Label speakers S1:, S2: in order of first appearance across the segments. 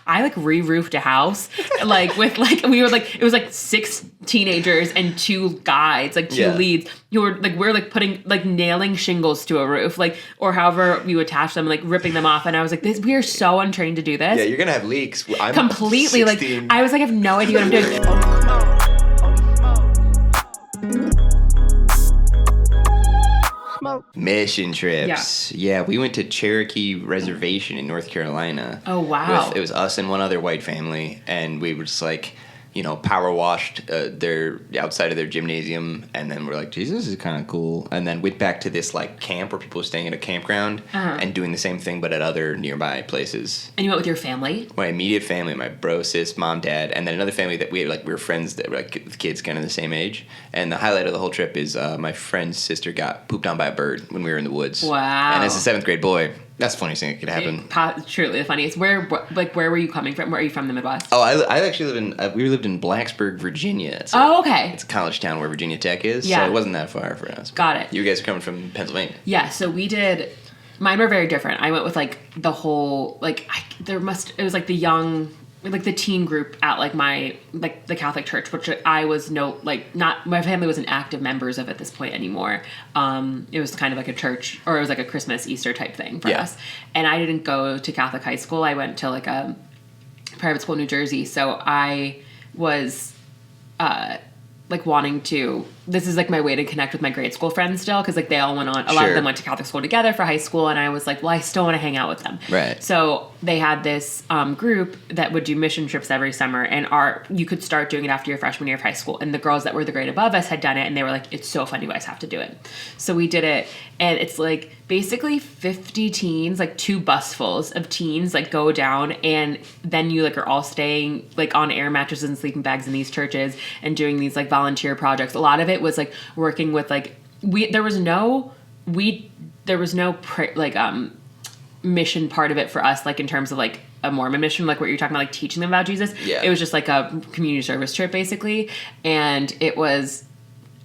S1: I like re-roofed a house, like with like, we were like, it was like 6 teenagers and 2 guides, like 2 leads who were like, we're like putting, like nailing shingles to a roof, like, or however you attach them, like ripping them off. And I was like, we are so untrained to do this.
S2: Yeah, you're going to have leaks. I'm
S1: completely 16. Like, I was like, I have no idea what I'm doing.
S2: Mission trips. Yeah, we went to Cherokee Reservation in North Carolina.
S1: Oh, wow.
S2: It was us and one other white family, and we were just like, you know, power washed their outside of their gymnasium, and then we're like, Jesus, this is kind of cool. And then went back to this like camp where people were staying at a campground and doing the same thing, but at other nearby places.
S1: And you went with your family?
S2: My immediate family, my bro, sis, mom, dad, and then another family that we were friends that were like with kids kind of the same age. And the highlight of the whole trip is my friend's sister got pooped on by a bird when we were in the woods.
S1: Wow.
S2: And as a 7th grade boy, that's the funniest thing that could happen.
S1: Truly the funniest. Where were you coming from? Where are you from, the Midwest?
S2: Oh, I actually we lived in Blacksburg, Virginia.
S1: Okay.
S2: It's a college town where Virginia Tech is, so it wasn't that far for us.
S1: Got it.
S2: You guys are coming from Pennsylvania.
S1: Yeah, so we did, mine were very different. I went with like the whole, like, it was like the young, like the teen group at like my, like the Catholic church, which I was my family wasn't active members of at this point anymore. It was kind of like a church, or it was like a Christmas, Easter type thing for us. And I didn't go to Catholic high school. I went to like a private school in New Jersey. So I was, like wanting to, this is like my way to connect with my grade school friends still, because like they all went on, a lot of them went to Catholic school together for high school, and I was like, well, I still want to hang out with them.
S2: Right.
S1: So they had this group that would do mission trips every summer, and you could start doing it after your freshman year of high school, and the girls that were the grade above us had done it, and they were like, it's so fun, you guys have to do it. So we did it, and it's like basically 50 teens, like 2 busfuls of teens, like go down, and then you like are all staying like on air mattresses and sleeping bags in these churches and doing these like volunteer projects. A lot of it was like working with like there was no mission part of it for us, like in terms of like a Mormon mission, like what you're talking about, like teaching them about Jesus. Yeah. It was just like a community service trip basically, and it was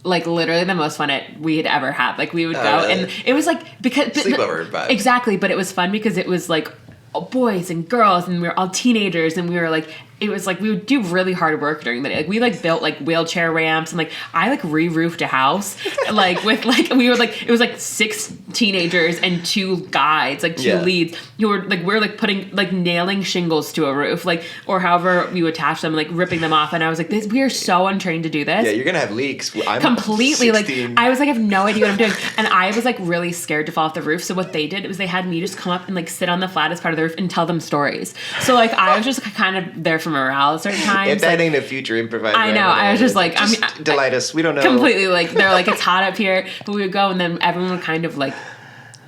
S1: like literally the most fun we had ever had. Like we would go, and it was like
S2: sleepover vibe.
S1: Exactly, but it was fun because it was like boys and girls, and we were all teenagers, and we were like, it was like we would do really hard work during the day. Like we like built like wheelchair ramps, and like I like re-roofed a house, like with like we were like, it was like 6 teenagers and 2 guides, like 2 leads who were like, we're like putting like nailing shingles to a roof, like, or however you attach them, like ripping them off. And I was like, we are so untrained to do this.
S2: Yeah, you're gonna have leaks. I'm
S1: completely
S2: 16.
S1: Like I was like, I have no idea what I'm doing, and I was like really scared to fall off the roof. So what they did was they had me just come up and like sit on the flattest part of the roof and tell them stories. So like I was just kind of there for morale at certain times.
S2: If that ain't a future improviser,
S1: I know. I was just like,
S2: delight us. We don't know.
S1: Completely like they're like, it's hot up here, but we would go, and then everyone would kind of like,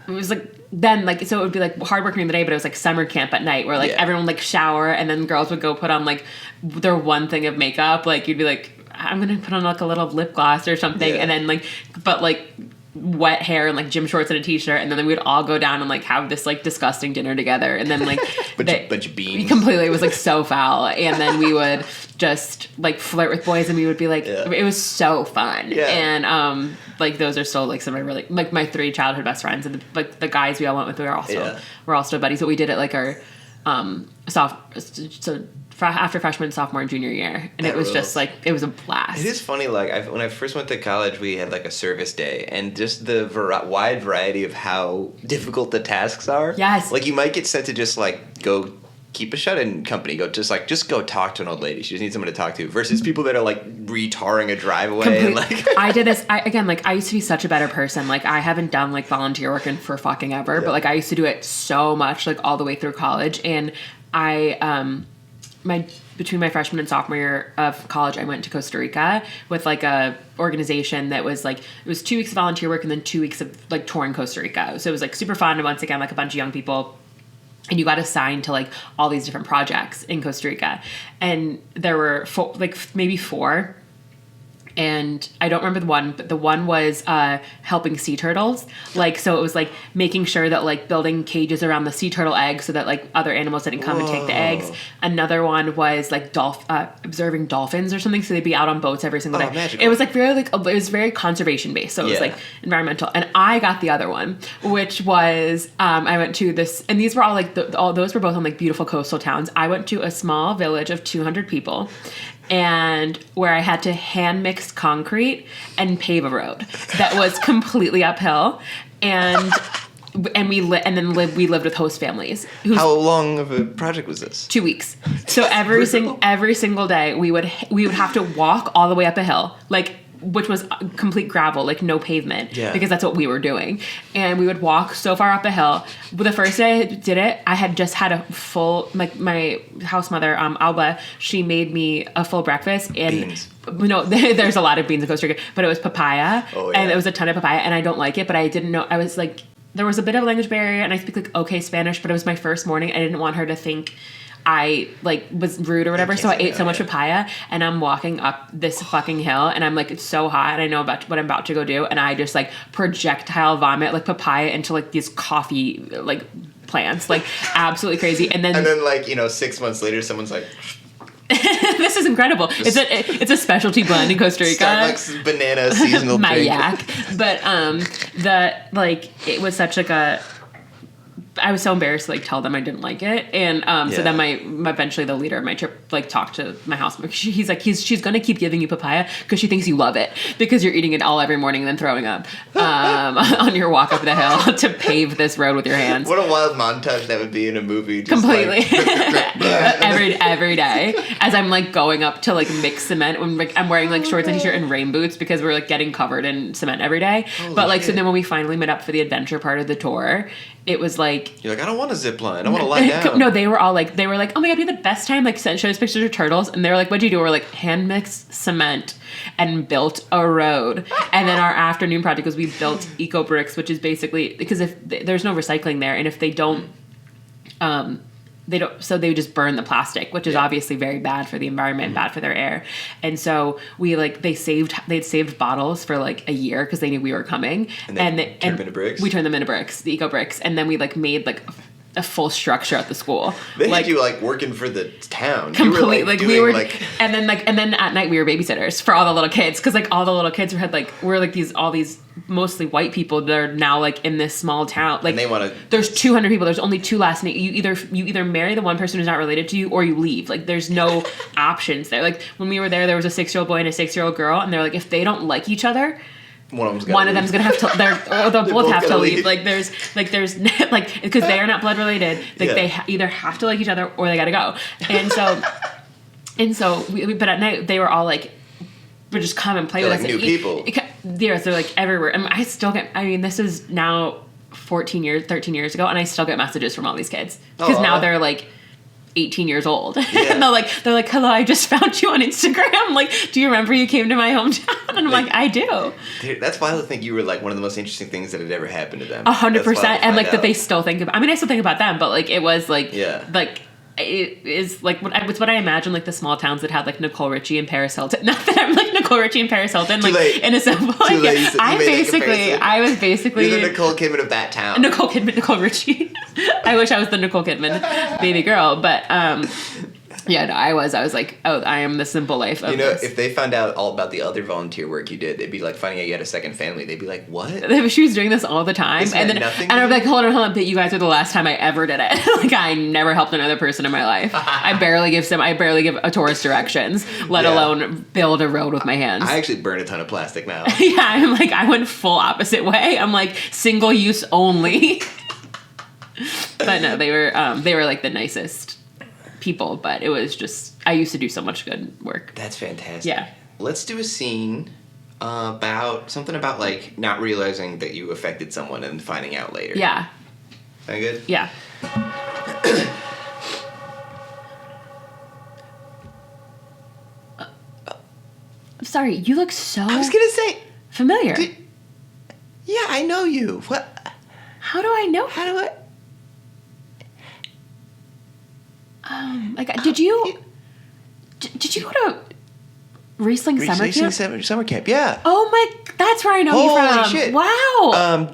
S1: it was like then like, so it would be like hard work during the day, but it was like summer camp at night where like everyone would like shower, and then girls would go put on like their one thing of makeup. Like you'd be like, I'm gonna put on like a little lip gloss or something, and then like, but like wet hair and like gym shorts and a t-shirt, and then we'd all go down and like have this like disgusting dinner together, and then like
S2: bunch of beans.
S1: Completely, it was like so foul, and then we would just like flirt with boys, and we would be like, it was so fun, and like those are still like some of my really like my 3 childhood best friends, and the guys we all went with, we're all still buddies. But we did it like our after freshman, sophomore, and junior year, and it was just like, it was a blast.
S2: It is funny, like when I first went to college, we had like a service day, and just the wide variety of how difficult the tasks are.
S1: Yes.
S2: Like you might get sent to just like go keep a shut-in company, just go talk to an old lady. She just needs someone to talk to, versus people that are like retarring a driveway. And like
S1: I did this again, like I used to be such a better person. Like I haven't done like volunteer work for fucking ever, but like I used to do it so much, like all the way through college. And between my freshman and sophomore year of college, I went to Costa Rica with like a organization that was like, it was 2 weeks of volunteer work and then 2 weeks of like touring Costa Rica. So it was like super fun. And once again, like a bunch of young people, and you got assigned to like all these different projects in Costa Rica. And there were maybe 4. And I don't remember the one, but the one was helping sea turtles. Like, so it was like making sure that like building cages around the sea turtle eggs so that like other animals didn't come and take the eggs. Another one was like observing dolphins or something. So they'd be out on boats every single day.
S2: Magical.
S1: It was like very it was very conservation based. So it was like environmental. And I got the other one, which was I went to this, and these were all like all those were both on like beautiful coastal towns. I went to a small village of 200 people. And where I had to hand mix concrete and pave a road that was completely uphill, and we lived with host families.
S2: How long of a project was this?
S1: 2 weeks. So every single day we would have to walk all the way up a hill, like, which was complete gravel, like no pavement, because that's what we were doing. And we would walk so far up a hill. But the first day I did it, I had just had a full, like my house mother, Alba, she made me a full breakfast. And
S2: beans.
S1: No, there's a lot of beans in Costa Rica, but it was papaya.
S2: Oh, yeah.
S1: And it was a ton of papaya, and I don't like it, but I didn't know, I was like, there was a bit of a language barrier, and I speak like okay Spanish, but it was my first morning. I didn't want her to think I like was rude or whatever, so I ate so much papaya, and I'm walking up this fucking hill, and I'm like, it's so hot, and I know about what I'm about to go do, and I just like projectile vomit like papaya into like these coffee like plants, like absolutely crazy. And then
S2: like 6 months later, someone's like,
S1: this is incredible. It's a specialty blend in Costa Rica.
S2: Starbucks banana seasonal
S1: my
S2: drink.
S1: yak, but it was such like a. I was so embarrassed to like tell them I didn't like it, and so then eventually the leader of my trip like talked to my house. He's like she's gonna keep giving you papaya because she thinks you love it because you're eating it all every morning and then throwing up on your walk up the hill to pave this road with your hands.
S2: What a wild montage that would be in a movie. Just
S1: completely
S2: like,
S1: every day as I'm like going up to like mix cement when like I'm wearing like shorts and t-shirt and rain boots because we're like getting covered in cement every day. But like so then when we finally met up for the adventure part of the tour, it was like
S2: you're like, I don't want a zip line. I want to lie down.
S1: No, they were like, oh my god, we had the best time. Like, showed us pictures of turtles, and they were like, what'd you do? We're like, hand mixed cement and built a road. And then our afternoon project was we built eco bricks, which is basically because if there's no recycling there, and if they don't, so they would just burn the plastic, which is obviously very bad for the environment and bad for their air. And so they'd saved bottles for like a year because they knew we were coming.
S2: And they turned them into bricks?
S1: We turned them into bricks, the eco bricks. And then we like made like a full structure at the school.
S2: They had you like working for the town.
S1: Completely,
S2: you were,
S1: like we were, and then at night we were babysitters for all the little kids because like all the little kids had like we're like all these mostly white people that are now like in this small town. Like
S2: and they want to.
S1: There's 200 people. There's only 2 last names. You either marry the one person who's not related to you or you leave. Like there's no options there. Like when we were there was a 6-year-old boy and a 6-year-old girl, and they're like if they don't like each other. One of them's gonna have to. They'll both have to leave. Like there's because they are not blood related. Like they either have to like each other or they gotta go. And so but at night they were all like, would just come and play with us.
S2: New people.
S1: Yes, they're like everywhere. And I still get. I mean, this is now 13 years ago, and I still get messages from all these kids because now they're like 18 years old. And they're like, hello, I just found you on Instagram. Like, do you remember you came to my hometown? And I'm like, I do.
S2: Dude, that's wild to think you were like one of the most interesting things that had ever happened to them.
S1: 100%. And like that they still think about. I mean, I still think about them, but like it was like, like it is like it's what I imagine like the small towns that had like Nicole Richie and Paris Hilton. Not that I'm like Nicole Richie and Paris Hilton, like in a simple. Like, I was basically
S2: you're the Nicole Kidman of that town.
S1: Nicole Kidman, Nicole Richie. I wish I was the Nicole Kidman baby girl, but yeah, no, I was like, oh, I am the simple life of this.
S2: If they found out all about the other volunteer work you did, they'd be like finding out you had a second family. They'd be like, what?
S1: She was doing this all the time. And I'd be like, hold on, but you guys are the last time I ever did it. Like, I never helped another person in my life. I barely give a tourist directions, let alone build a road with my hands.
S2: I actually burn a ton of plastic now.
S1: Yeah, I'm like, I went full opposite way. I'm like, single use only. But no, they were like the nicest people, but it was just I used to do so much good work.
S2: That's fantastic.
S1: Yeah.
S2: Let's do a scene about something about like not realizing that you affected someone and finding out later.
S1: Yeah.
S2: Sound good?
S1: Yeah. I'm sorry, you look so
S2: I was gonna say
S1: familiar.
S2: Yeah, I know you. What?
S1: How do I know?
S2: How do I? Did
S1: you go to Riesling summer camp?
S2: Summer camp, yeah.
S1: Oh my, that's where I know you from.
S2: Holy shit.
S1: Wow.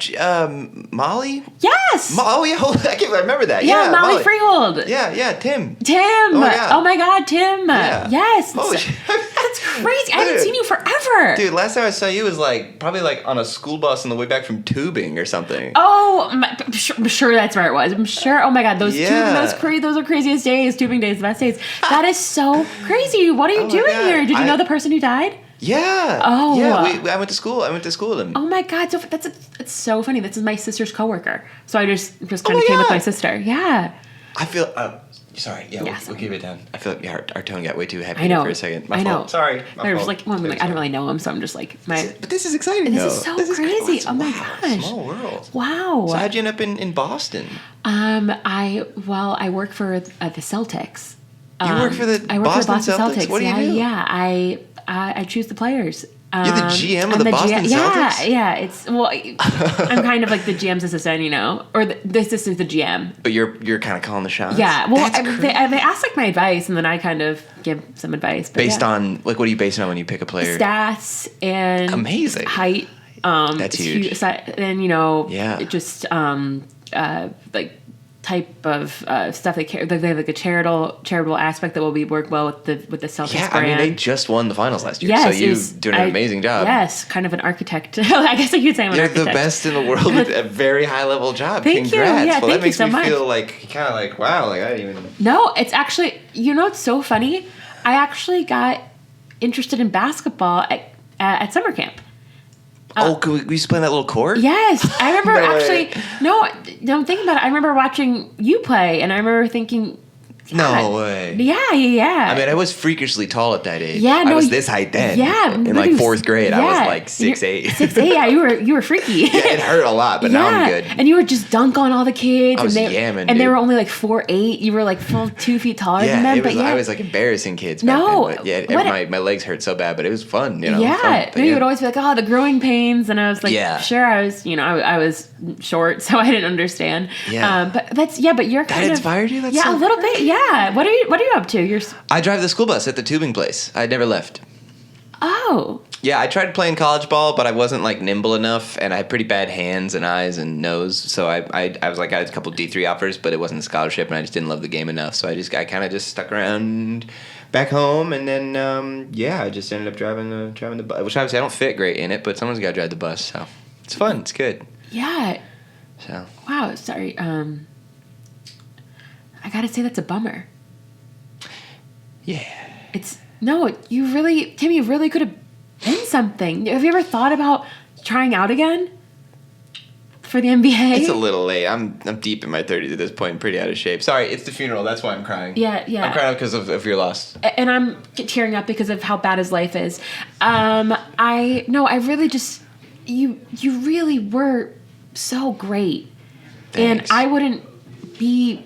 S2: Molly?
S1: Yes.
S2: I remember that.
S1: Yeah, Molly Freehold.
S2: Yeah, Tim.
S1: Oh my God, Tim.
S2: Yeah.
S1: Yes.
S2: Holy shit.
S1: That's crazy. I haven't seen you forever.
S2: Dude, last time I saw you was probably on a school bus on the way back from tubing or something.
S1: Oh, I'm sure that's where it was. I'm sure. Oh my God, those are craziest days. Tubing days, the best days. That is so crazy. What are you doing here? Did you know the person who died?
S2: Yeah.
S1: Oh.
S2: Yeah. I went to school with him.
S1: Oh my God. So it's so funny. This is my sister's coworker. So I just kind of came with my sister. Yeah.
S2: I feel. Sorry. Yeah.
S1: Yes.
S2: We'll keep it down. I feel like our tone got way too heavy
S1: I know.
S2: for a second.
S1: I know.
S2: Sorry.
S1: I was like, I don't really know him, so I'm just like,
S2: But this is exciting.
S1: This is so crazy. Oh my gosh.
S2: Small world.
S1: Wow.
S2: So how'd you end up in Boston?
S1: I work for the Celtics.
S2: You work for the Boston Celtics? What do you do?
S1: Yeah. I choose the players.
S2: You're the GM of the Boston Celtics?
S1: Yeah. I'm kind of like the GM's assistant, or the assistant's the GM.
S2: But you're kind of calling the shots?
S1: Yeah. Well, they ask my advice, and then I kind of give some advice. But
S2: based on, what are you basing on when you pick a player?
S1: Stats and
S2: amazing
S1: height.
S2: That's huge.
S1: And, just type of stuff they have a charitable aspect that will work well with the Celtics brand.
S2: I mean, they just won the finals last year, so you're doing an amazing job.
S1: Yes, kind of an architect. I guess you could say I'm an architect.
S2: You're the best in the world with a very high level job.
S1: Thank
S2: Congrats.
S1: you. Yeah,
S2: well, that makes me
S1: much.
S2: feel wow, I didn't even.
S1: No, it's actually, it's so funny. I actually got interested in basketball at summer camp.
S2: We used to play in that little court?
S1: Yes. I remember I'm thinking about it. I remember watching you play, and I remember thinking,
S2: no way.
S1: Yeah.
S2: I mean, I was freakishly tall at that age.
S1: Yeah,
S2: I was this height then.
S1: Yeah.
S2: In fourth grade, I was 6'8".
S1: 6'8", yeah, you were freaky.
S2: Yeah, it hurt a lot, but now I'm good.
S1: And you would just dunk on all the kids.
S2: I was yamming,
S1: and they were only 4'8". You were full 2 feet taller than them.
S2: I was embarrassing kids back then. But my legs hurt so bad, but it was fun,
S1: Yeah. You would always be the growing pains, and I was sure, I was, I was short, so I didn't understand.
S2: Yeah.
S1: But you're kind of...
S2: That inspired you? That's
S1: a little bit, yeah. What are you up to?
S2: I drive the school bus at the tubing place. I never left.
S1: Oh.
S2: Yeah, I tried playing college ball, but I wasn't nimble enough, and I had pretty bad hands and eyes and nose. So I was I had a couple D3 offers, but it wasn't a scholarship, and I just didn't love the game enough. So I kind of just stuck around back home, and then I just ended up driving the bus. Which obviously I don't fit great in it, but someone's got to drive the bus, so it's fun. It's good.
S1: Yeah.
S2: So.
S1: Wow. Sorry. I gotta say that's a bummer.
S2: Yeah.
S1: You really could have been something. Have you ever thought about trying out again for the NBA?
S2: It's a little late. I'm deep in my 30s at this point and pretty out of shape. Sorry, it's the funeral. That's why I'm crying.
S1: Yeah.
S2: I'm crying because of your loss.
S1: And I'm tearing up because of how bad his life is. I really just... You really were so great.
S2: Thanks.
S1: And I wouldn't be...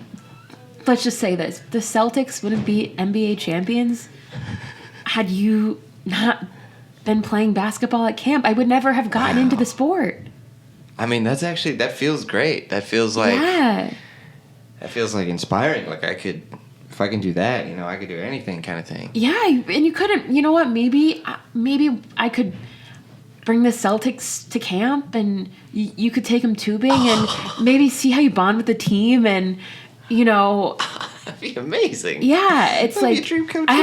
S1: Let's just say this. The Celtics wouldn't be NBA champions had you not been playing basketball at camp. I would never have gotten into the sport.
S2: I mean, that feels great. That feels like...
S1: Yeah.
S2: That feels inspiring. If I can do that, I could do anything kind of thing.
S1: Yeah, and you couldn't... You know what? Maybe I could bring the Celtics to camp, and you could take them tubing and maybe see how you bond with the team, and...
S2: That'd be amazing.
S1: Yeah, it's
S2: That'd be a dream come true.
S1: I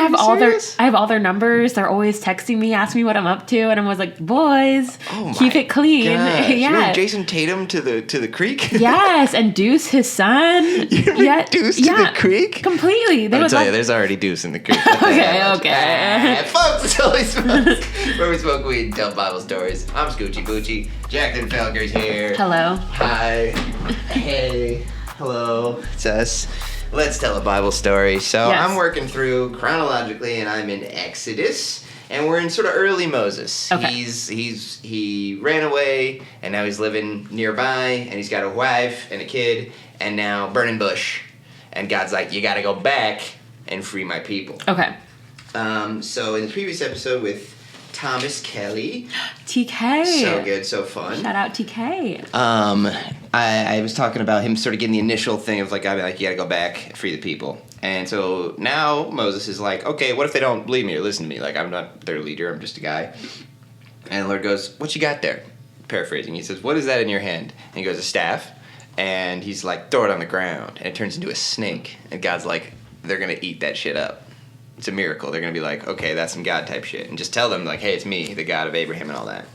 S1: have all their numbers. They're always texting me, asking me what I'm up to, and I was like, boys, keep it clean.
S2: Gosh.
S1: Yeah.
S2: You Jason Tatum to the creek?
S1: Yes, and Deuce, his son.
S2: Deuce to the creek?
S1: Completely.
S2: I'll tell you, there's already Deuce in the creek.
S1: Okay.
S2: Folks, it's always Smokes, where we smoke weed and tell Bible stories. I'm Scoochie Boochie. Jacqueline Felker's here.
S1: Hello.
S2: Hi. Hey. Hello. It's us. Let's tell a Bible story. So
S1: yes.
S2: I'm working through chronologically, and I'm in Exodus, and we're in sort of early Moses.
S1: Okay.
S2: He ran away, and now he's living nearby, and he's got a wife and a kid, and now burning bush. And God's like, you got to go back and free my people.
S1: Okay.
S2: So in the previous episode with Thomas Kelly.
S1: TK.
S2: So good, so fun.
S1: Shout out TK.
S2: I was talking about him sort of getting the initial thing of like, you gotta go back, free the people. And so now Moses is like, okay, what if they don't believe me or listen to me? Like, I'm not their leader, I'm just a guy. And the Lord goes, what you got there? Paraphrasing. He says, what is that in your hand? And he goes, a staff. And he's like, throw it on the ground. And it turns into a snake. And God's like, they're going to eat that shit up. It's a miracle. They're going to be like, okay, that's some God type shit. And just tell them, like, hey, it's me, the God of Abraham and all that.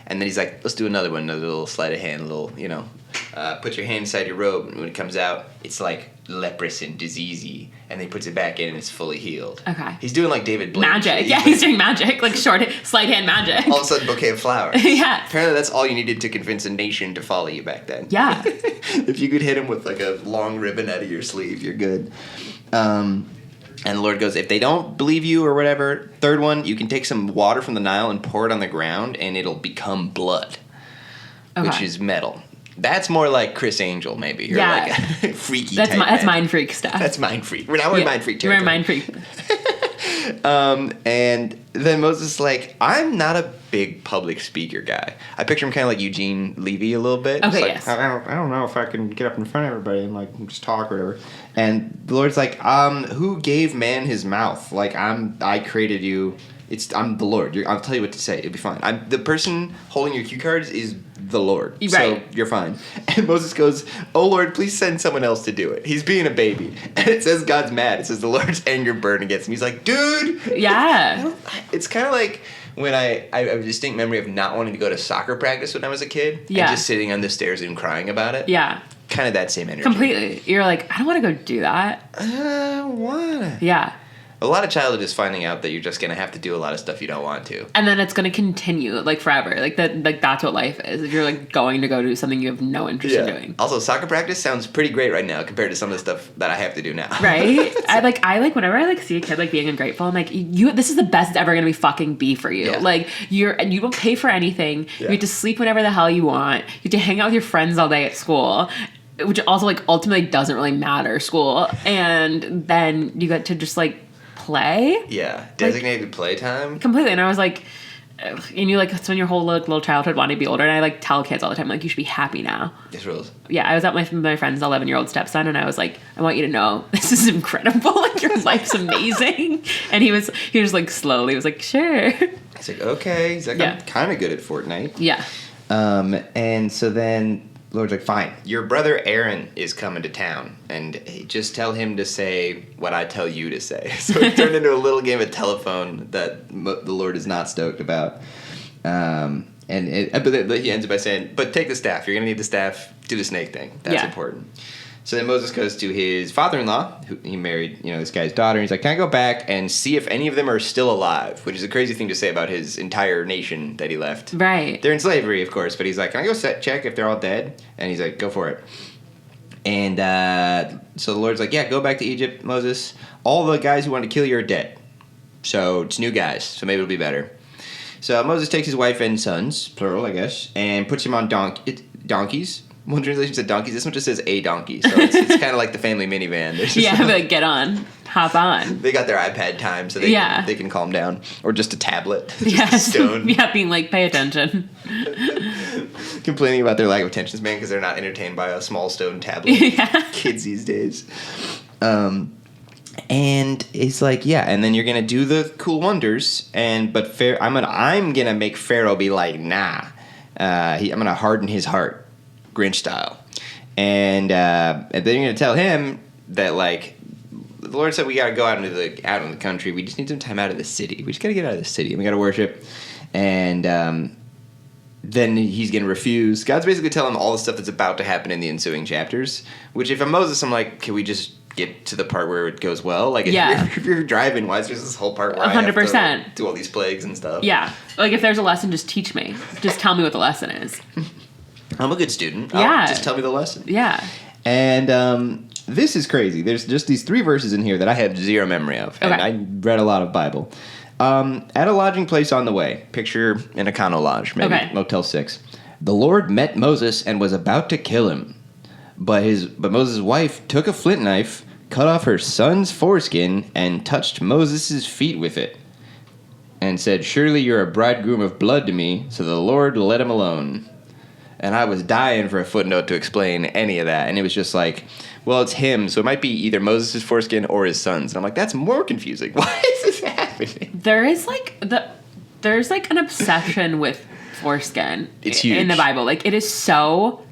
S2: And then he's like, let's do another one, another little sleight of hand, put your hand inside your robe. And when it comes out, it's like leprous and diseasey. And then he puts it back in and it's fully healed.
S1: Okay.
S2: He's doing like David Blaine.
S1: Magic. Yeah, he's doing magic. Like short, sleight hand magic.
S2: All of a sudden, bouquet of flowers.
S1: Yeah.
S2: Apparently that's all you needed to convince a nation to follow you back then.
S1: Yeah.
S2: If you could hit him with like a long ribbon out of your sleeve, you're good. And the Lord goes, if they don't believe you or whatever, third one, you can take some water from the Nile and pour it on the ground and it'll become blood, which is metal. That's more like Chris Angel, maybe. Or like a freaky
S1: that's
S2: type
S1: that's mind freak stuff.
S2: That's mind freak. Now we're in mind freak territory.
S1: We're in mind freak.
S2: And then Moses is like, I'm not a big public speaker guy. I picture him kind of like Eugene Levy a little bit.
S1: Okay,
S2: like,
S1: yes.
S2: I don't know if I can get up in front of everybody and like just talk or whatever. And the Lord's like, who gave man his mouth? Like I created you. I'm the Lord. I'll tell you what to say. It'll be fine. The person holding your cue cards is the Lord. Right. So you're fine. And Moses goes, oh Lord, please send someone else to do it. He's being a baby. And it says God's mad. It says the Lord's anger burned against him. He's like, dude.
S1: Yeah.
S2: It's kind of like when I have a distinct memory of not wanting to go to soccer practice when I was a kid.
S1: Yeah.
S2: And just sitting on the stairs and crying about it.
S1: Yeah.
S2: Kind of that same energy.
S1: Completely. You're like, I don't want to go do that.
S2: I don't wanna.
S1: Yeah.
S2: A lot of childhood is finding out that you're just going to have to do a lot of stuff you don't want to.
S1: And then it's going to continue, like, forever. Like, that's what life is. If you're, like, going to go do something you have no interest in doing.
S2: Also, soccer practice sounds pretty great right now compared to some of the stuff that I have to do now.
S1: Right? I whenever I, like, see a kid, like, being ungrateful, I'm like, this is the best it's ever going to be fucking be for you.
S2: Yeah.
S1: Like, you don't pay for anything. Yeah. You get to sleep whenever the hell you want. You get to hang out with your friends all day at school. Which also, like, ultimately doesn't really matter, school. And then you get to just, like, play.
S2: Yeah, designated playtime.
S1: Completely. And I was like, and you like spend your whole little childhood wanting to be older. And I like tell kids all the time, like, you should be happy now.
S2: This rules.
S1: Yeah, I was at my friend's 11-year-old stepson, and I was like, I want you to know this is incredible. Like, your life's amazing. And he was like slowly was like, sure.
S2: He's like, okay. He's like, I'm kind of good at Fortnite.
S1: Yeah.
S2: And so then Lord's like, fine, your brother Aaron is coming to town, and just tell him to say what I tell you to say. So it turned into a little game of telephone that the Lord is not stoked about. But he ends by saying, but take the staff. You're going to need the staff. Do the snake thing. That's important. So then Moses goes to his father-in-law, who he married, this guy's daughter. And he's like, can I go back and see if any of them are still alive? Which is a crazy thing to say about his entire nation that he left.
S1: Right.
S2: They're in slavery, of course. But he's like, can I go check if they're all dead? And he's like, go for it. And so the Lord's like, yeah, go back to Egypt, Moses. All the guys who want to kill you are dead. So it's new guys. So maybe it'll be better. So Moses takes his wife and sons, plural, I guess, and puts him on donkeys. One translation said donkeys. This one just says a donkey. So it's kind of like the family minivan.
S1: But like, get on. Hop on.
S2: They got their iPad time, so they can calm down. Or just a tablet.
S1: Yeah.
S2: Just a stone.
S1: Being like, pay attention.
S2: Complaining about their lack of attention span because they're not entertained by a small stone tablet. Kids these days. And it's like, and then you're gonna do the cool wonders, I'm gonna make Pharaoh be like, nah. I'm gonna harden his heart. Grinch style, and then you're gonna tell him that, like, the Lord said we gotta go out in the country. We just need some time out of the city. We just gotta get out of the city and we gotta worship. And then he's gonna refuse. God's basically telling him all the stuff that's about to happen in the ensuing chapters. Which, if I'm Moses, I'm like, can we just get to the part where it goes well? Like, if you're driving, why is there this whole part where 100%. I have to do all these plagues and stuff? Yeah,
S1: like, if there's a lesson, just teach me. Just tell me what the lesson is.
S2: I'm a good student. Just tell me the lesson.
S1: Yeah.
S2: And this is crazy. There's just these 3 verses in here that I have zero memory of.
S1: Okay.
S2: And I read a lot of Bible. At a lodging place on the way. Picture an Econo Lodge, maybe Motel 6. The Lord met Moses and was about to kill him. But Moses' wife took a flint knife, cut off her son's foreskin, and touched Moses' feet with it. and said, "Surely you're a bridegroom of blood to me, so the Lord let him alone." And I was dying for a footnote to explain any of that. And it was just like, well, it's him, so it might be either Moses' foreskin or his son's. And I'm like, that's more confusing. Why is this happening?
S1: There's like an obsession with foreskin.
S2: It's huge.
S1: In the Bible. Like, it is so,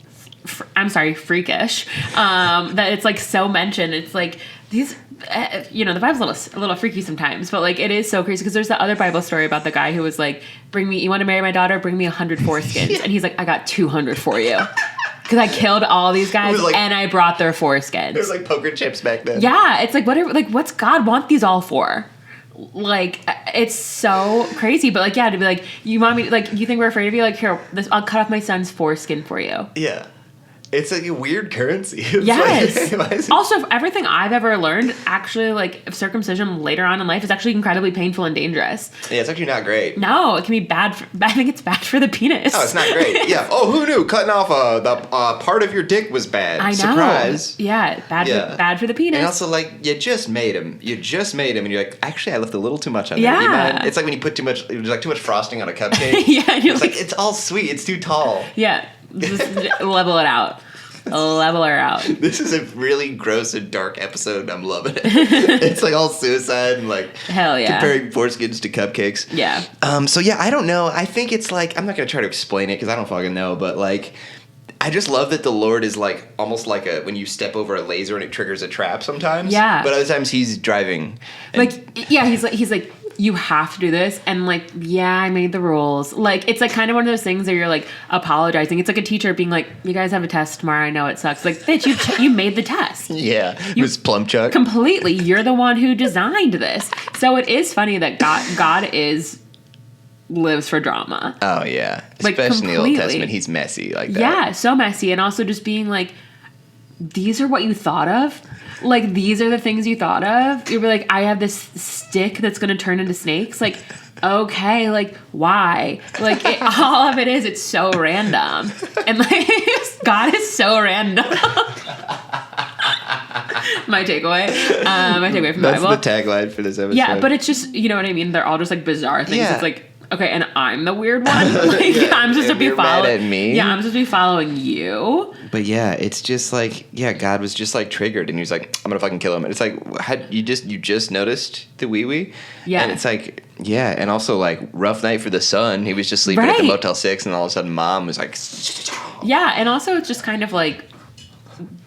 S1: freakish, that it's like so mentioned. It's like these, the Bible's a little freaky sometimes, but like it is so crazy because there's the other Bible story about the guy who was like, you want to marry my daughter? Bring me 100 foreskins. And he's like, I got 200 for you. Because I killed all these guys and I brought their foreskins.
S2: There was like poker chips back then.
S1: Yeah, it's like, what's God want these all for? Like, it's so crazy. But like, yeah, to be like, you want me, like, you think we're afraid of you? Like, here, I'll cut off my son's foreskin for you.
S2: Yeah. It's like a weird currency. It's
S1: yes.
S2: Like,
S1: also, everything I've ever learned, actually, like, circumcision later on in life is actually incredibly painful and dangerous.
S2: Yeah, it's actually not great.
S1: No, it can be bad. I think it's bad for the penis.
S2: Oh, it's not great. Yeah. Oh, who knew? Cutting off the part of your dick was bad.
S1: I know.
S2: Surprise.
S1: Yeah, bad for the penis.
S2: And also, like, you just made him, and you're like, actually, I left a little too much on there.
S1: Yeah.
S2: You mind? It's like when you put too much frosting on a cupcake.
S1: Yeah, and you're
S2: it's like, it's all sweet. It's too tall.
S1: Yeah. Just level it out. Level her out.
S2: This is a really gross and dark episode. I'm loving it. It's like all suicide and like
S1: hell yeah,
S2: comparing foreskins to cupcakes.
S1: Yeah.
S2: So yeah, I don't know. I think it's like, I'm not gonna try to explain it because I don't fucking know, but like, I just love that the Lord is like almost like when you step over a laser and it triggers a trap sometimes.
S1: Yeah.
S2: But other times he's driving.
S1: Like, yeah, he's like, you have to do this. And like, yeah, I made the rules. Like, it's like kind of one of those things where you're like apologizing. It's like a teacher being like, you guys have a test tomorrow. I know it sucks. Like, bitch, you made the test.
S2: Yeah. It was plum chuck.
S1: Completely. You're the one who designed this. So it is funny that God lives for drama.
S2: Oh yeah.
S1: Like,
S2: especially in the Old
S1: completely.
S2: Testament. He's messy like that.
S1: Yeah, so messy. And also just being like, these are what you thought of? Like, these are the things you thought of? You'd be like, I have this stick that's going to turn into snakes? Like, okay, like, why? Like, all of it is, it's so random. And, like, God is so random. My takeaway from the Bible.
S2: That's the tagline for this episode.
S1: Yeah, but it's just, you know what I mean? They're all just, like, bizarre things.
S2: Yeah.
S1: It's like, okay, and I'm the weird one? Like, yeah, I'm supposed to be following...
S2: mad at me?
S1: Yeah, I'm supposed to be following you?
S2: But yeah, it's just like, yeah, God was just like triggered, and he was like, I'm gonna fucking kill him. And it's like, you just noticed the wee-wee?
S1: Yeah.
S2: And it's like, yeah, and also like, rough night for the son. He was just sleeping at the
S1: Right.
S2: Motel 6, and all of a sudden mom was like...
S1: Yeah, and also it's just kind of like,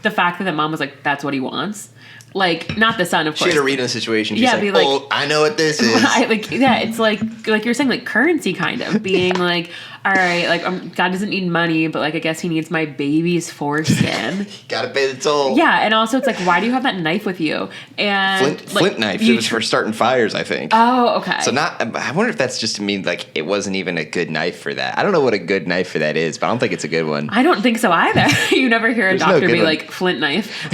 S1: the fact that the mom was like, that's what he wants. Like, not the son, of course.
S2: She had to read in the situation. She's
S1: Yeah, be like,
S2: oh, I know what this is.
S1: It's like you're saying, like, currency kind of. Being like, all right, like, God doesn't need money, but, like, I guess he needs my baby's foreskin.
S2: Gotta pay the toll.
S1: Yeah, and also it's like, why do you have that knife with you? And
S2: Flint knife. It was for starting fires, I think.
S1: Oh, okay.
S2: So I wonder if that's just to mean, like, it wasn't even a good knife for that. I don't know what a good knife for that is, but I don't think it's a good one.
S1: I don't think so either. You never hear a doctor be like, flint knife.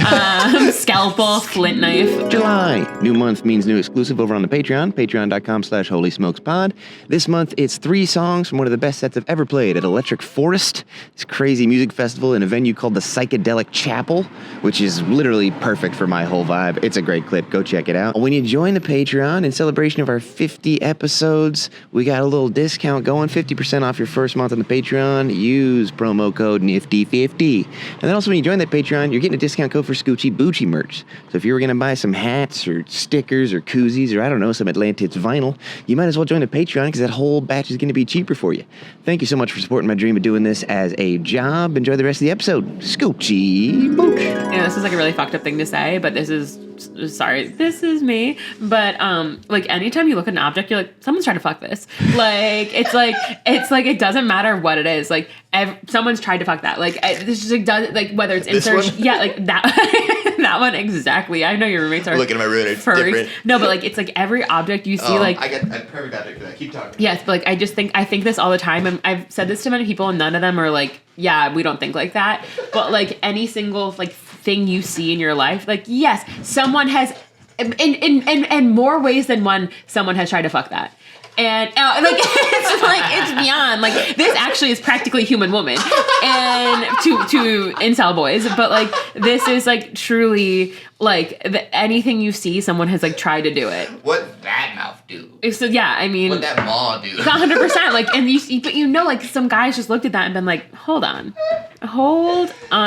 S1: Scalpel, flint knife.
S3: July. New month means new exclusive over on the Patreon, patreon.com/holysmokespod. This month, it's 3 songs from one of the best sets I've ever played at Electric Forest, this crazy music festival in a venue called the Psychedelic Chapel, which is literally perfect for my whole vibe. It's a great clip. Go check it out. When you join the Patreon in celebration of our 50 episodes, we got a little discount going, 50% off your first month on the Patreon. Use promo code NIFTY50. And then also when you join that Patreon, you're getting a discount code for Scoochie Boochie merch. So if you were going to buy some hats or stickers or koozies or, I don't know, some Atlantis vinyl, you might as well join the Patreon because that whole batch is going to be cheaper for you. Thank you so much for supporting my dream of doing this as a job. Enjoy the rest of the episode. Scoochie Booch.
S1: You know, this is like a really fucked up thing to say, but this is me. But like, anytime you look at an object, you're like, someone's trying to fuck this. Like, it's like it doesn't matter what it is. Like, someone's tried to fuck that. Like, this just like does, like, whether it's insertion, yeah, like that that one exactly. I know your roommates are
S2: looking at my room. It's
S1: furries.
S2: different.
S1: No, but like, it's like every object you see, like,
S2: I got a perfect object for that. Keep talking.
S1: yes, but like, I think this all the time, and I've said this to many people, and none of them are like, yeah, we don't think like that. But like, any single like thing you see in your life, like, yes, someone has, in more ways than one, someone has tried to fuck that. And like, it's beyond, like, this actually is practically human woman, and to incel boys, but like, this is like truly like anything you see, someone has like tried to do it.
S2: What that mouth? do?
S1: So yeah, I mean,
S2: What that maw do?
S1: 100%. Like, and but like some guys just looked at that and been like, hold on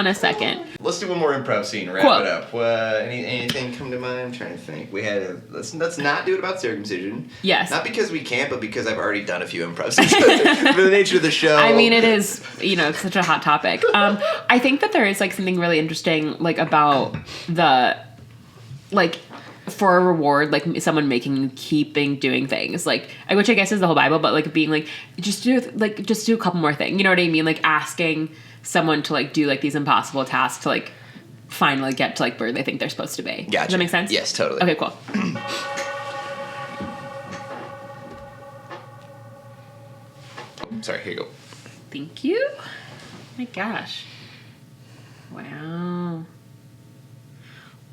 S1: a second.
S2: Let's do one more improv scene. Wrap
S1: Cool.
S2: it up. Anything come to mind? I'm trying to think. We had let's not do it about circumcision.
S1: Yes.
S2: Not because we can't, but because I've already done a few improv scenes for the nature of the show.
S1: I mean, it is, it's such a hot topic. I think that there is like something really interesting, like about the, like, for a reward, like someone keeping doing things, like, which I guess is the whole Bible, but like being like, just do a couple more things. You know what I mean? Like asking someone to like do like these impossible tasks to like finally get to like where they think they're supposed to be.
S2: Gotcha.
S1: Does that make sense?
S2: Yes, totally.
S1: Okay, cool.
S2: Sorry, here you go.
S1: Thank you. Oh my gosh.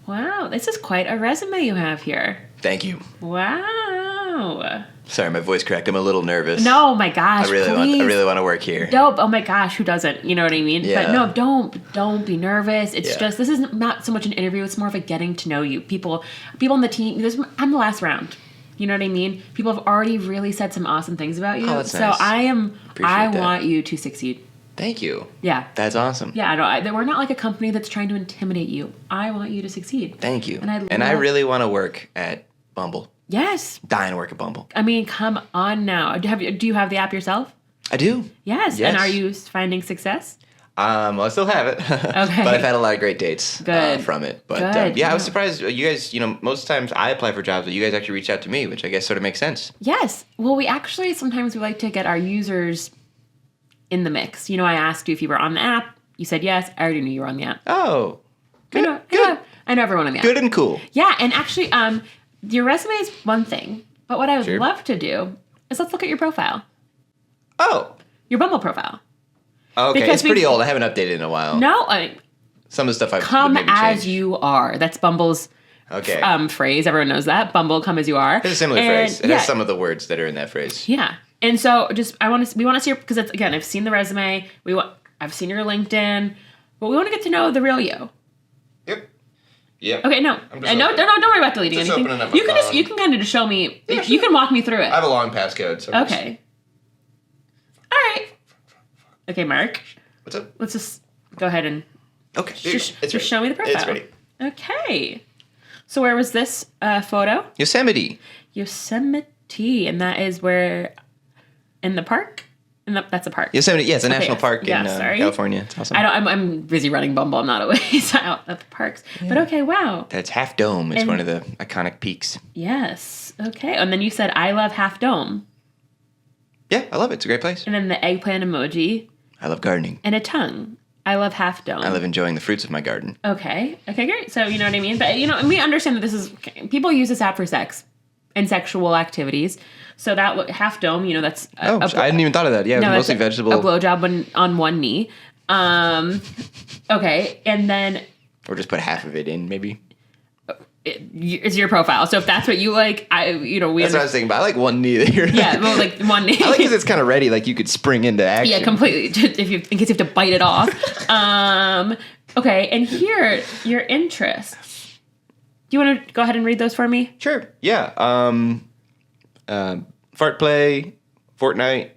S1: Wow, this is quite a resume you have here.
S2: Thank you.
S1: Wow.
S2: Sorry, my voice cracked. I'm a little nervous.
S1: No, my gosh.
S2: I really want to work here.
S1: Dope. Oh my gosh, who doesn't? You know what I mean?
S2: Yeah.
S1: But no, don't be nervous. It's
S2: Yeah.
S1: just, this is not so much an interview, it's more of a getting to know you. People on the team, I'm the last round. You know what I mean? People have already really said some awesome things about you.
S2: Oh, that's
S1: so
S2: nice.
S1: I want you to succeed.
S2: Thank you.
S1: Yeah.
S2: That's awesome.
S1: Yeah, we're not like a company that's trying to intimidate you. I want you to succeed.
S2: Thank you.
S1: And
S2: I really want to work at Bumble.
S1: Yes.
S2: Dying to work at Bumble.
S1: I mean, come on now. Do you have the app yourself?
S2: I do.
S1: Yes.
S2: Yes.
S1: And are you finding success?
S2: Well, I still have it.
S1: Okay.
S2: But I've had a lot of great dates
S1: Good.
S2: from it. But
S1: Good.
S2: yeah, I was surprised. You guys, most times I apply for jobs, but you guys actually reach out to me, which I guess sort of makes sense.
S1: Yes. Well, we like to get our users in the mix. I asked you if you were on the app. You said yes. I already knew you were on the app.
S2: Oh,
S1: I know everyone on the app.
S2: good and cool.
S1: Yeah, and actually, your resume is one thing, but what I would
S2: Sure.
S1: love to do is let's look at your profile,
S2: Oh,
S1: your Bumble profile.
S2: okay.
S1: Because
S2: It's pretty old. I haven't updated in a while.
S1: No, I mean,
S2: Some of the stuff I've
S1: come
S2: maybe
S1: as
S2: changed.
S1: you are. That's Bumble's
S2: Okay.
S1: phrase. Everyone knows that. Bumble, come as you are.
S2: It's a similar
S1: And,
S2: phrase. It
S1: yeah,
S2: has some of the words that are in that phrase.
S1: Yeah. And so we want to see your, because it's, again, I've seen the resume. I've seen your LinkedIn, but we want to get to know the real you.
S2: Yep.
S1: Okay, no.
S2: I'm just
S1: No,
S2: opening-
S1: don't worry about deleting
S2: just
S1: anything.
S2: opening up my phone.
S1: You can kind of just show me.
S2: Yeah,
S1: You can walk me through it.
S2: I have a long passcode. So I'm just-
S1: Okay. All right. Okay, Mark.
S2: What's up?
S1: Let's just go ahead and
S2: Okay.
S1: just show me the profile.
S2: It's ready.
S1: Okay. So where was this photo?
S2: Yosemite.
S1: Yosemite, and that is where in the park. That's a park.
S2: Yosemite, yeah, it's a national
S1: yes.
S2: park in
S1: Yeah, sorry.
S2: California. It's awesome.
S1: I'm busy running Bumble. I'm not always out at the parks. But okay, wow.
S2: That's Half Dome. It's
S1: And-
S2: one of the iconic peaks.
S1: Yes. Okay. And then you said I love Half Dome,
S2: Yeah, I love it. It's a great place.
S1: and then the eggplant emoji
S2: I love gardening.
S1: and a tongue. I love Half Dome.
S2: I love enjoying the fruits of my garden.
S1: Okay. Okay, great. So you know what I mean? But and we understand that this is, people use this app for sex and sexual activities. So that Half Dome, that's
S2: I hadn't even thought of that. Yeah,
S1: no,
S2: it was
S1: that's
S2: mostly vegetable.
S1: a blowjob on one knee. Okay, and then
S2: Or just put half of it in, maybe.
S1: it's your profile. So if that's what you like, we
S2: That's what I was thinking about. I like one knee there.
S1: yeah, well, like one knee.
S2: I like because it's kind of ready. Like you could spring into action.
S1: Yeah, completely. In case you have to bite it off. Okay, and here your interests. Do you want to go ahead and read those for me?
S2: Sure. Yeah. Fart play, Fortnite,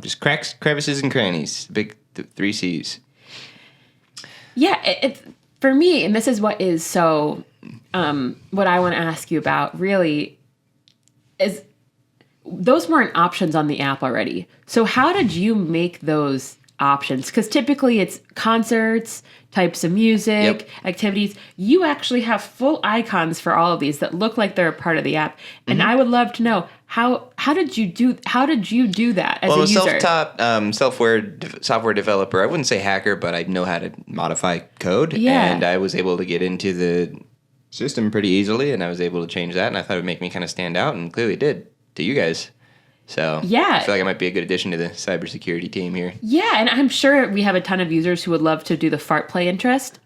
S2: just cracks, crevices, and crannies. Big 3 C's.
S1: Yeah, it's for me, and this is what is so. What I want to ask you about really is those weren't options on the app already. So how did you make those options? Because typically it's concerts, types of music, activities. You actually have full icons for all of these that look like they're a part of the app. And I would love to know how did you do that as a user?
S2: Self-taught software developer. I wouldn't say hacker, but I know how to modify code.
S1: Yeah.
S2: And I was able to get into the system pretty easily, and I was able to change that, and I thought it would make me kind of stand out, and clearly it did to you guys. So
S1: Yeah.
S2: I feel like I might be a good addition to the cybersecurity team here.
S1: Yeah, and I'm sure we have a ton of users who would love to do the fart play interest.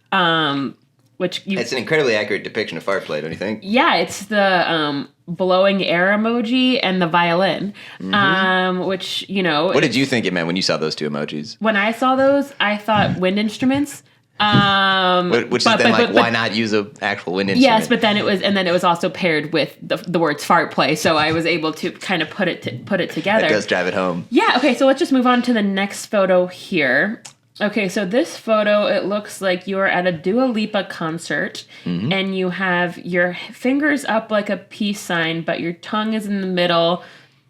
S1: Which
S2: It's an incredibly accurate depiction of fart play, don't you think?
S1: yeah, it's the blowing air emoji and the violin. Which
S2: What did you think it meant when you saw those two emojis?
S1: when I saw those, I thought wind instruments.
S2: Which is then like, why not use an actual wind instrument?
S1: Yes, but then it was also paired with the words fart play, so I was able to kind of put it together.
S2: That does drive it home.
S1: Yeah. Okay. So let's just move on to the next photo here. Okay, so this photo, it looks like you're at a Dua Lipa concert, and you have your fingers up like a peace sign, but your tongue is in the middle.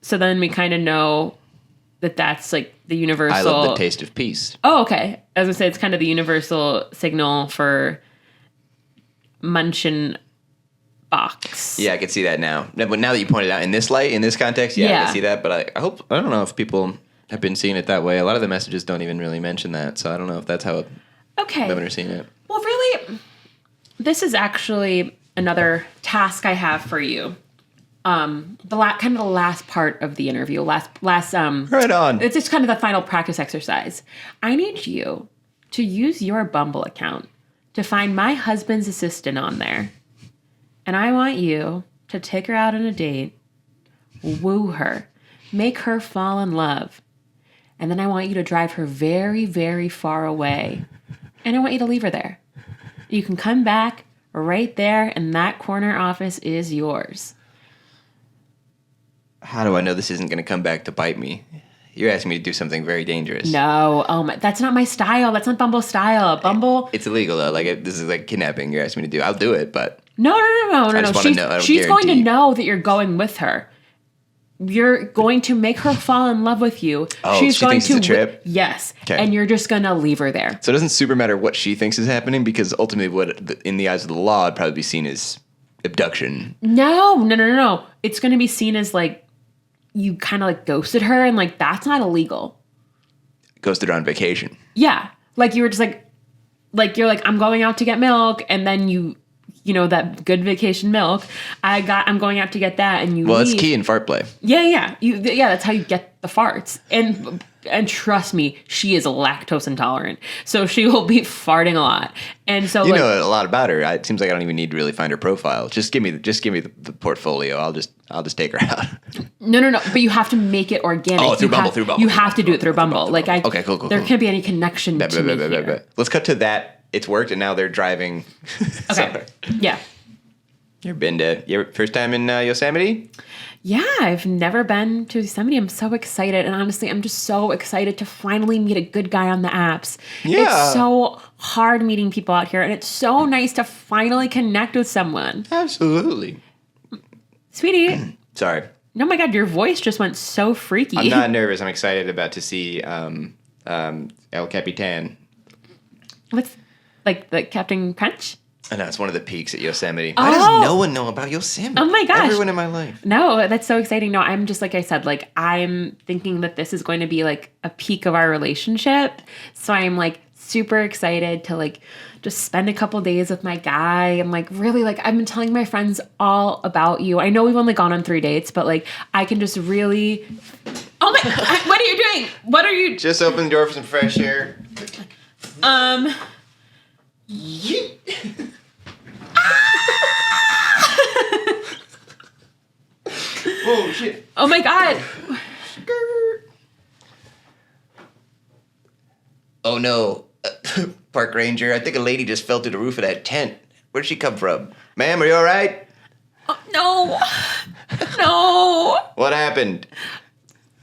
S1: So then we kind of know that that's like the universal.
S2: I love the taste of peace.
S1: Oh, okay. As I said, it's kind of the universal signal for Munchin box.
S2: Yeah, I can see that now. But now that you pointed out in this light, in this context, I can see that. But I don't know if people have been seeing it that way. A lot of the messages don't even really mention that, so I don't know if that's how women are seeing it.
S1: Well, really, this is actually another task I have for you. Kind of the last part of the interview, last.
S2: Right on.
S1: It's just kind of the final practice exercise. I need you to use your Bumble account to find my husband's assistant on there, and I want you to take her out on a date, woo her, make her fall in love. And then I want you to drive her very, very far away. And I want you to leave her there. You can come back right there, and that corner office is yours.
S2: How do I know this isn't going to come back to bite me? You're asking me to do something very dangerous.
S1: No, that's not my style. That's not Bumble style. Bumble.
S2: It's illegal though. Like this is like kidnapping. You're asking me to do. I'll do it, but
S1: No.
S2: I just want to know.
S1: She's going to know that you're going with her. You're going to make her fall in love with you.
S2: Oh, she thinks it's a trip?
S1: Yes.
S2: Okay.
S1: And you're just going to leave her there.
S2: So it doesn't super matter what she thinks is happening because ultimately what, in the eyes of the law, it'd probably be seen as abduction.
S1: No. It's going to be seen as like you kind of like ghosted her, and like that's not illegal.
S2: Ghosted her on vacation.
S1: Yeah. Like you were just like you're like, I'm going out to get milk, and then you know, that good vacation milk. I'm going out to get that, and you.
S2: Well,
S1: leave.
S2: it's key in fart play.
S1: Yeah. That's how you get the farts. And trust me, she is lactose intolerant, so she will be farting a lot. And so
S2: you know a lot about her. It seems like I don't even need to really find her profile. Just give me the portfolio. I'll just take her out.
S1: No. But you have to make it organic.
S2: Oh, through Bumble.
S1: You have to do it through Bumble. Okay,
S2: cool.
S1: There can't be any connection to me here.
S2: Let's cut to that. It's worked, and now they're driving.
S1: Okay. Yeah.
S2: You've been to your first time in Yosemite?
S1: Yeah, I've never been to Yosemite. I'm so excited, and honestly, I'm just so excited to finally meet a good guy on the apps.
S2: Yeah.
S1: It's so hard meeting people out here, and it's so nice to finally connect with someone.
S2: Absolutely.
S1: Sweetie.
S2: Sorry.
S1: Oh my God, your voice just went so freaky.
S2: I'm not nervous. I'm excited about to see El Capitan.
S1: What's like the Captain Crunch?
S2: I know, it's one of the peaks at Yosemite.
S1: Oh.
S2: Why does no one know about Yosemite?
S1: Oh my gosh.
S2: Everyone in my life.
S1: No, that's so exciting. No, I'm just like I said, like I'm thinking that this is going to be like a peak of our relationship. So I'm like super excited to like just spend a couple days with my guy, and like really like I've been telling my friends all about you. I know we've only gone on 3 dates, but like I can just really. Oh my! What are you doing? What are you?
S2: Just open the door for some fresh air. Oh shit!
S1: Oh my God!
S2: Oh no, park ranger! I think a lady just fell through the roof of that tent. Where'd she come from, ma'am? Are you all right?
S1: No.
S2: What happened?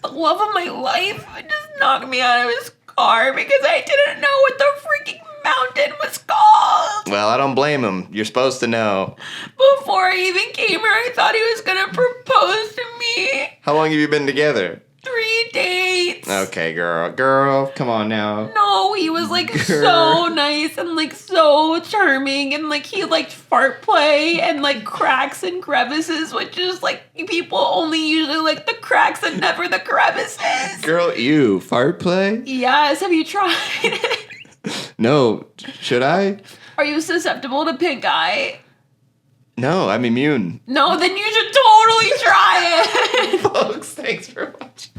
S1: The love of my life just knocked me out of his car because I didn't know what the freaking mountain was called.
S2: Well, I don't blame him. You're supposed to know.
S1: Before I even came here, I thought he was gonna propose to me.
S2: How long have you been together?
S1: 3 dates.
S2: Okay, girl, come on now.
S1: No, he was like so nice and like so charming, and like he liked fart play and like cracks and crevices, which is like people only usually like the cracks and never the crevices.
S2: Girl, ew, fart play?
S1: Yes, have you tried it?
S2: No, should I?
S1: Are you susceptible to pink eye?
S2: No, I'm immune.
S1: No, then you should totally try it.
S2: Folks, thanks for watching.